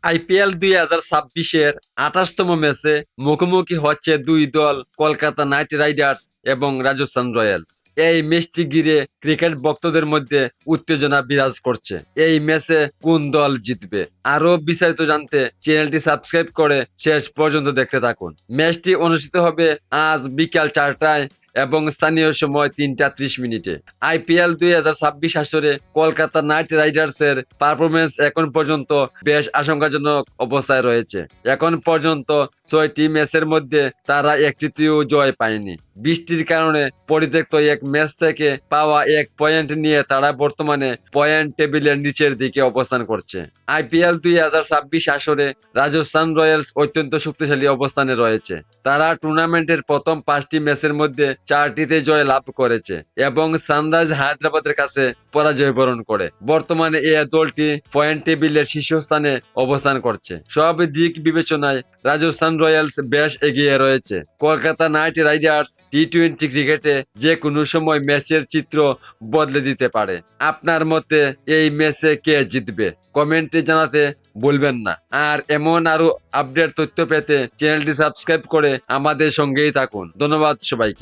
IPL 2026-এর 28তম ম্যাচে মুখোমুখি হচ্ছে দুই দল, কলকাতা নাইট রাইডার্স এবং রাজস্থান রয়্যালস। এই ম্যাচটি ঘিরে ক্রিকেট ভক্তদের মধ্যে উত্তেজনা বিরাজ করছে। এই ম্যাচে কোন দল জিতবে? আরো বিস্তারিত জানতে চ্যানেলটি সাবস্ক্রাইব করে শেষ পর্যন্ত দেখতে থাকুন। ম্যাচটি অনুষ্ঠিত হবে আজ বিকাল 4টায় এবং স্থানীয় সময় 3টা 30 মিনিটে। আইপিএল 2026 আসরে কলকাতা নাইট রাইডার্সের পারফরমেন্স এখন পর্যন্ত বেশ আশঙ্কাজনক অবস্থায় রয়েছে। এখন পর্যন্ত 6টি ম্যাচের মধ্যে তারা একটিতেও জয় পায়নি। বৃষ্টির কারণে পরিত্যক্ত এক ম্যাচ থেকে পাওয়া 1 পয়েন্ট নিয়ে তারা বর্তমানে পয়েন্ট টেবিলের নিচের দিকে অবস্থান করছে। আইপিএল 2026 আসরে রাজস্থান রয়্যালস অত্যন্ত শক্তিশালী অবস্থানে রয়েছে। তারা টুর্নামেন্টের প্রথম 5টি ম্যাচের মধ্যে 4টিতে জয় লাভ করেছে এবং সানরাইজ হায়দ্রাবাদের কাছে পরাজয় বরণ করে। বর্তমানে এই দলটি পয়েন্ট টেবিলের শীর্ষস্থানে অবস্থান করছে। সব দিক বিবেচনায় রাজস্থান রয়্যালস বেশ এগিয়ে রয়েছে। কলকাতা নাইট রাইডার্স টি-20 ক্রিকেটে যে কোনো সময় ম্যাচের চিত্র বদলে দিতে পারে। আপনার মতে এই ম্যাচে কে জিতবে? কমেন্টে জানাতে ভুলবেন না। আর এমন আরো আপডেট তথ্য পেতে চ্যানেলটি সাবস্ক্রাইব করে আমাদের সঙ্গেই থাকুন। ধন্যবাদ সবাইকে।